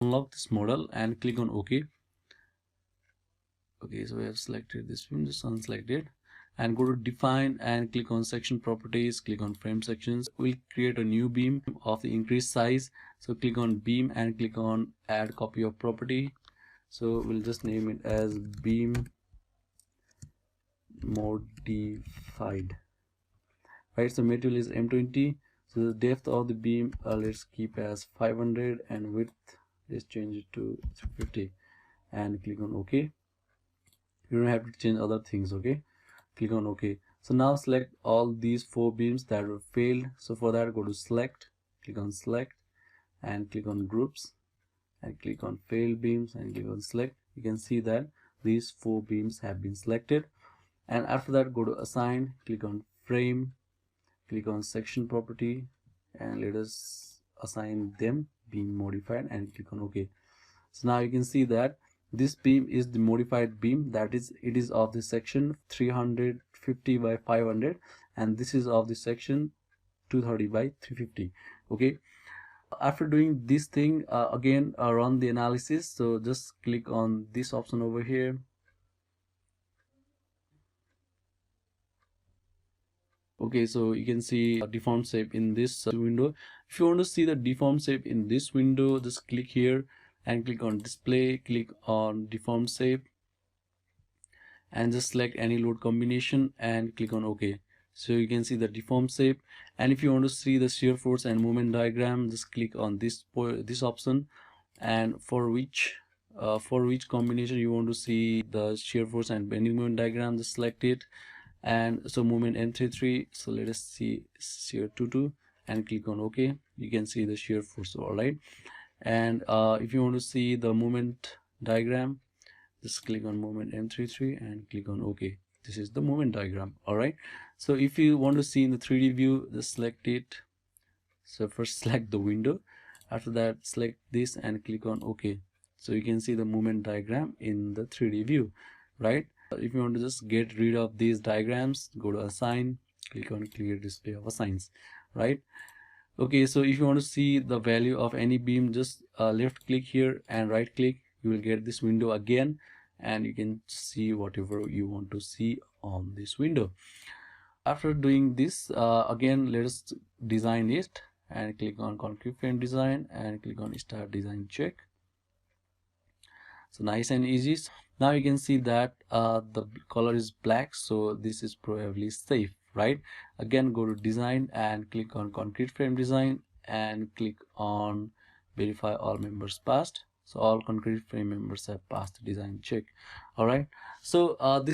unlock this model and click on OK. Okay, so we have selected this beam, just unselect it and go to define and click on section properties, click on frame sections. We'll create a new beam of the increased size, so click on beam and click on add copy of property. So we'll just name it as beam modified, right? So material is M20, so the depth of the beam let's keep as 500 and width let's change it to 350 and click on OK. You don't have to change other things. Okay, click on OK. So now select all these 4 beams that were failed. So for that, go to select, click on select and click on groups and click on failed beams and click on select. You can see that these 4 beams have been selected. And after that, go to assign, click on frame, click on section property and let us assign them beam modified and click on OK. So now you can see that this beam is the modified beam, that is, it is of the section 350 by 500 and this is of the section 230 by 350. Okay, after doing this thing, again run the analysis. So just click on this option over here. Okay, so you can see a deformed shape in this window. If you want to see the deformed shape in this window, just click here and click on display, click on deformed shape and just select any load combination and click on OK. So you can see the deformed shape. And if you want to see the shear force and moment diagram, just click on this option, and for which combination you want to see the shear force and bending moment diagram, just select it. And so moment M33, so let us see shear 22 and click on OK. You can see the shear force. All right, and if you want to see the moment diagram, just click on moment M33 and click on OK. This is the moment diagram. All right, so if you want to see in the 3D view, just select it. So first select the window, after that select this and click on OK. So you can see the moment diagram in the 3D view, right? If you want to just get rid of these diagrams, go to assign, click on clear display of assigns, right? Okay, so if you want to see the value of any beam, just left click here and right click, you will get this window again and you can see whatever you want to see on this window. After doing this, again let us design it and click on concrete frame design and click on start design check. So nice and easy. Now you can see that the color is black, so this is probably safe, right? Again, go to design and click on concrete frame design and click on verify all members passed. So all concrete frame members have passed the design check. All right, so this